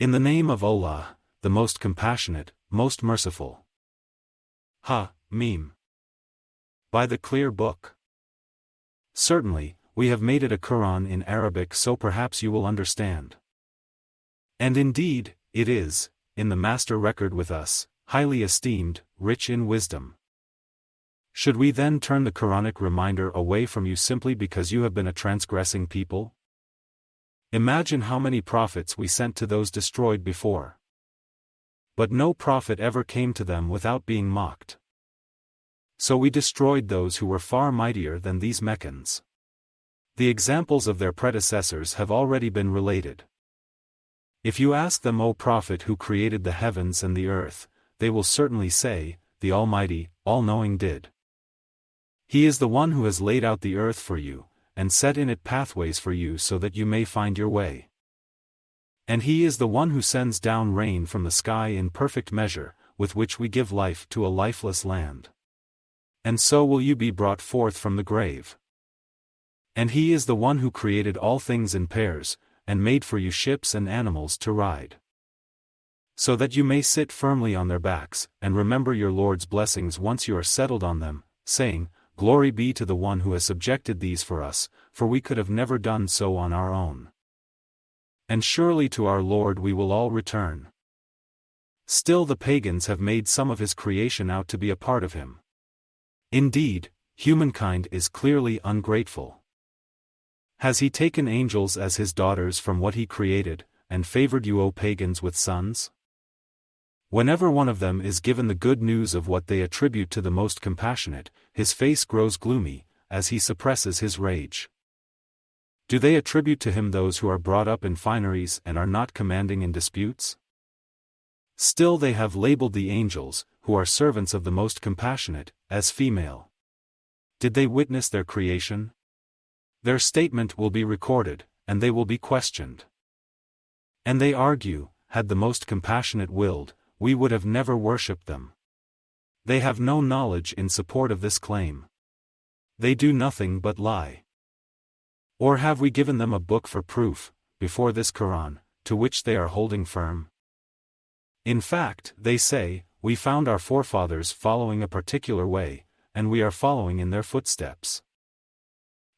In the name of Allah, the most compassionate, most merciful. Meme. By the clear book. Certainly, we have made it a Qur'an in Arabic so perhaps you will understand. And indeed, it is, in the master record with us, highly esteemed, rich in wisdom. Should we then turn the Quranic reminder away from you simply because you have been a transgressing people? Imagine how many prophets we sent to those destroyed before. But no prophet ever came to them without being mocked. So we destroyed those who were far mightier than these Meccans. The examples of their predecessors have already been related. If you ask them, O Prophet, who created the heavens and the earth, they will certainly say, the Almighty, All-Knowing did. He is the one who has laid out the earth for you, and set in it pathways for you so that you may find your way. And He is the one who sends down rain from the sky in perfect measure, with which we give life to a lifeless land. And so will you be brought forth from the grave. And He is the one who created all things in pairs, and made for you ships and animals to ride, so that you may sit firmly on their backs, and remember your Lord's blessings once you are settled on them, saying, Glory be to the one who has subjected these for us, for we could have never done so on our own. And surely to our Lord we will all return. Still the pagans have made some of His creation out to be a part of Him. Indeed, humankind is clearly ungrateful. Has He taken angels as His daughters from what He created, and favored you, O pagans, with sons? Whenever one of them is given the good news of what they attribute to the Most Compassionate, his face grows gloomy, as he suppresses his rage. Do they attribute to Him those who are brought up in fineries and are not commanding in disputes? Still they have labeled the angels, who are servants of the Most Compassionate, as female. Did they witness their creation? Their statement will be recorded, and they will be questioned. And they argue, had the Most Compassionate willed, we would have never worshipped them. They have no knowledge in support of this claim. They do nothing but lie. Or have we given them a book for proof, before this Qur'an, to which they are holding firm? In fact, they say, we found our forefathers following a particular way, and we are following in their footsteps.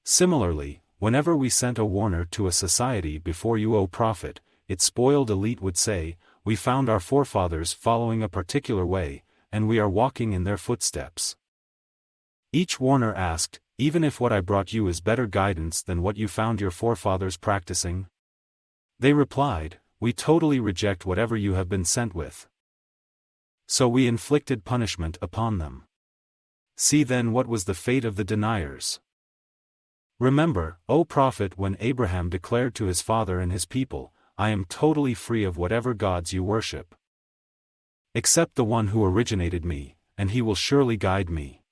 Similarly, whenever we sent a warner to a society before you, O Prophet, its spoiled elite would say, we found our forefathers following a particular way, and we are walking in their footsteps. Each warner asked, even if what I brought you is better guidance than what you found your forefathers practicing? They replied, we totally reject whatever you have been sent with. So we inflicted punishment upon them. See then what was the fate of the deniers. Remember, O Prophet, when Abraham declared to his father and his people, I am totally free of whatever gods you worship, except the one who originated me, and He will surely guide me.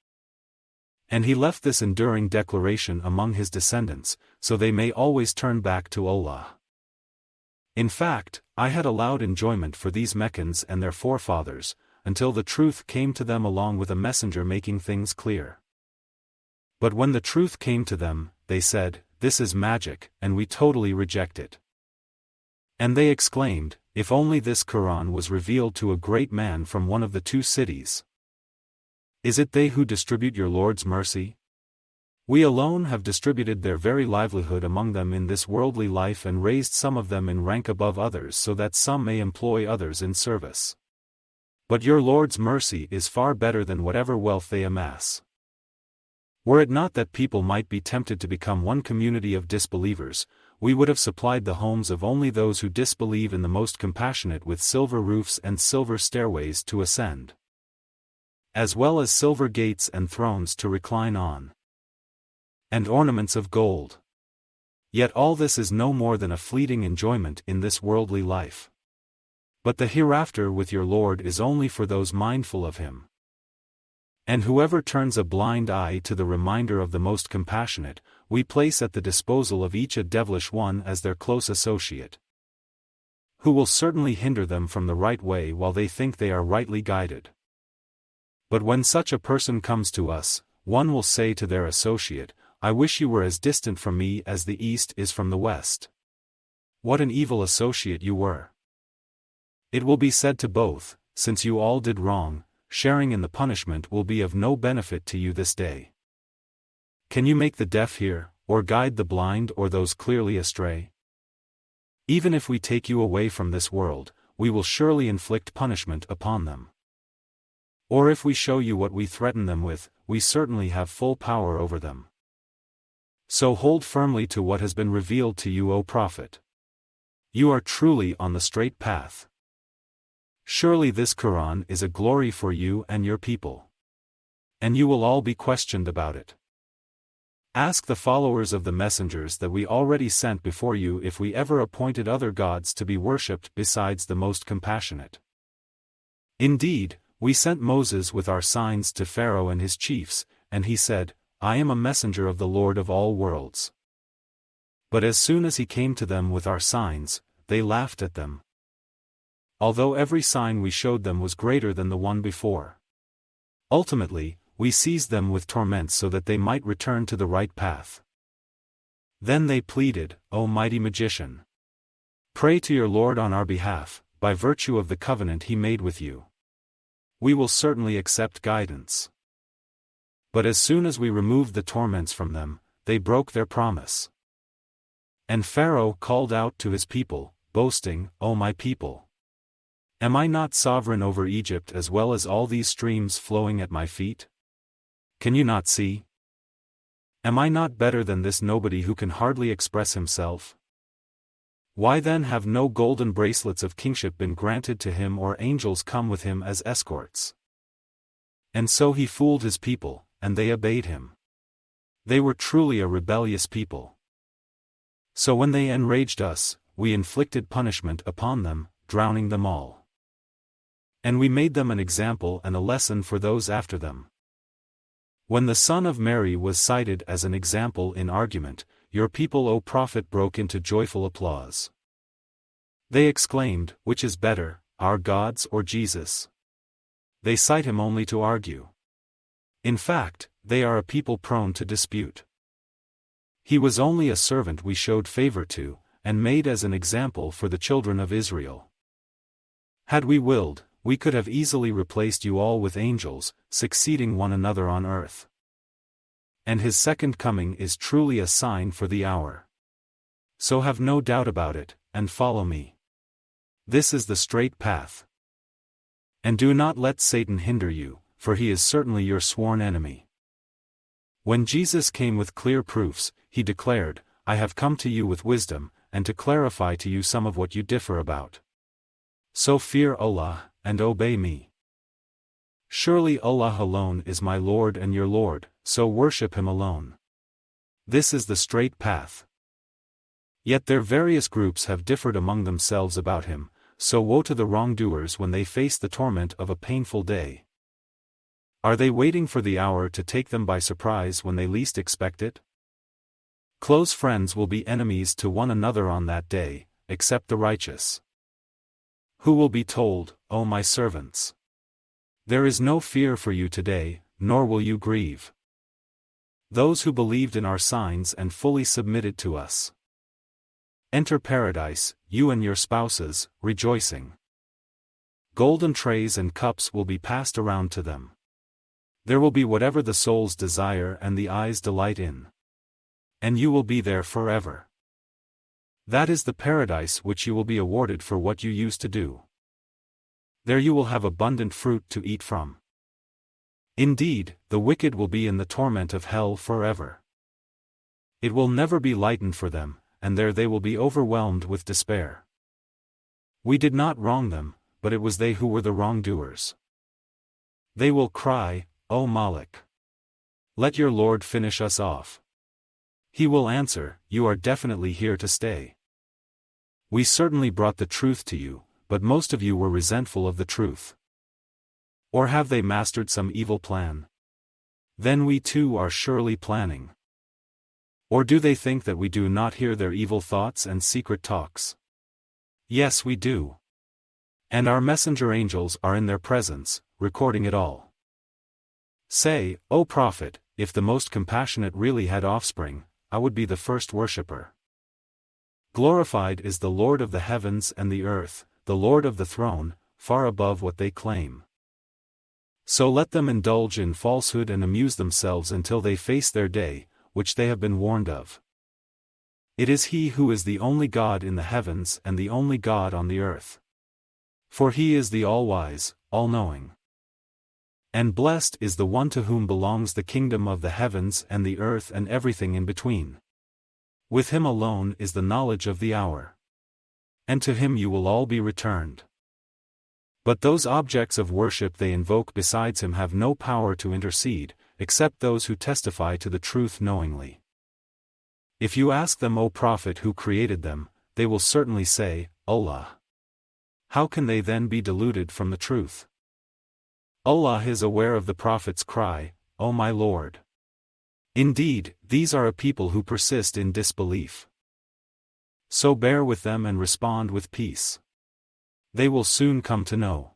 And he left this enduring declaration among his descendants, so they may always turn back to Allah. In fact, I had allowed enjoyment for these Meccans and their forefathers, until the truth came to them along with a messenger making things clear. But when the truth came to them, they said, this is magic, and we totally reject it. And they exclaimed, if only this Qur'an was revealed to a great man from one of the two cities. Is it they who distribute your Lord's mercy? We alone have distributed their very livelihood among them in this worldly life and raised some of them in rank above others so that some may employ others in service. But your Lord's mercy is far better than whatever wealth they amass. Were it not that people might be tempted to become one community of disbelievers, we would have supplied the homes of only those who disbelieve in the Most Compassionate with silver roofs and silver stairways to ascend, as well as silver gates and thrones to recline on, and ornaments of gold. Yet all this is no more than a fleeting enjoyment in this worldly life. But the hereafter with your Lord is only for those mindful of Him. And whoever turns a blind eye to the reminder of the Most Compassionate, we place at the disposal of each a devilish one as their close associate, who will certainly hinder them from the right way while they think they are rightly guided. But when such a person comes to us, one will say to their associate, I wish you were as distant from me as the east is from the west. What an evil associate you were! It will be said to both, since you all did wrong, sharing in the punishment will be of no benefit to you this day. Can you make the deaf hear, or guide the blind or those clearly astray? Even if we take you away from this world, we will surely inflict punishment upon them. Or if we show you what we threaten them with, we certainly have full power over them. So hold firmly to what has been revealed to you, O Prophet. You are truly on the straight path. Surely this Qur'an is a glory for you and your people. And you will all be questioned about it. Ask the followers of the messengers that we already sent before you if we ever appointed other gods to be worshipped besides the most compassionate. Indeed, we sent Moses with our signs to Pharaoh and his chiefs, and he said, I am a messenger of the Lord of all worlds. But as soon as he came to them with our signs, they laughed at them. Although every sign we showed them was greater than the one before. Ultimately, we seized them with torment so that they might return to the right path. Then they pleaded, O mighty magician! Pray to your Lord on our behalf, by virtue of the covenant he made with you. We will certainly accept guidance. But as soon as we removed the torments from them, they broke their promise. And Pharaoh called out to his people, boasting, O my people! Am I not sovereign over Egypt as well as all these streams flowing at my feet? Can you not see? Am I not better than this nobody who can hardly express himself? Why then have no golden bracelets of kingship been granted to him or angels come with him as escorts? And so he fooled his people, and they obeyed him. They were truly a rebellious people. So when they enraged us, we inflicted punishment upon them, drowning them all. And we made them an example and a lesson for those after them. When the son of Mary was cited as an example in argument, your people, O Prophet, broke into joyful applause. They exclaimed, which is better, our gods or Jesus? They cite him only to argue. In fact, they are a people prone to dispute. He was only a servant we showed favor to, and made as an example for the children of Israel. Had we willed, we could have easily replaced you all with angels, succeeding one another on earth. And his second coming is truly a sign for the hour. So have no doubt about it, and follow me. This is the straight path. And do not let Satan hinder you, for he is certainly your sworn enemy. When Jesus came with clear proofs, he declared, I have come to you with wisdom, and to clarify to you some of what you differ about. So fear Allah, and obey me. Surely Allah alone is my Lord and your Lord, so worship him alone. This is the straight path. Yet their various groups have differed among themselves about him, so woe to the wrongdoers when they face the torment of a painful day. Are they waiting for the hour to take them by surprise when they least expect it? Close friends will be enemies to one another on that day, except the righteous. Who will be told, O my servants? There is no fear for you today, nor will you grieve. Those who believed in our signs and fully submitted to us. Enter paradise, you and your spouses, rejoicing. Golden trays and cups will be passed around to them. There will be whatever the souls desire and the eyes delight in. And you will be there forever. That is the paradise which you will be awarded for what you used to do. There you will have abundant fruit to eat from. Indeed, the wicked will be in the torment of hell forever. It will never be lightened for them, and there they will be overwhelmed with despair. We did not wrong them, but it was they who were the wrongdoers. They will cry, O Malik! Let your Lord finish us off. He will answer, you are definitely here to stay. We certainly brought the truth to you, but most of you were resentful of the truth. Or have they mastered some evil plan? Then we too are surely planning. Or do they think that we do not hear their evil thoughts and secret talks? Yes, we do. And our messenger angels are in their presence, recording it all. Say, O Prophet, if the most compassionate really had offspring, I would be the first worshipper. Glorified is the Lord of the heavens and the earth, the Lord of the throne, far above what they claim. So let them indulge in falsehood and amuse themselves until they face their day, which they have been warned of. It is He who is the only God in the heavens and the only God on the earth. For He is the all-wise, all-knowing. And blessed is the one to whom belongs the kingdom of the heavens and the earth and everything in between. With Him alone is the knowledge of the hour. And to Him you will all be returned. But those objects of worship they invoke besides Him have no power to intercede, except those who testify to the truth knowingly. If you ask them, O Prophet, who created them, they will certainly say, Allah. How can they then be deluded from the truth? Allah is aware of the Prophet's cry, O my Lord. Indeed, these are a people who persist in disbelief. So bear with them and respond with peace. They will soon come to know.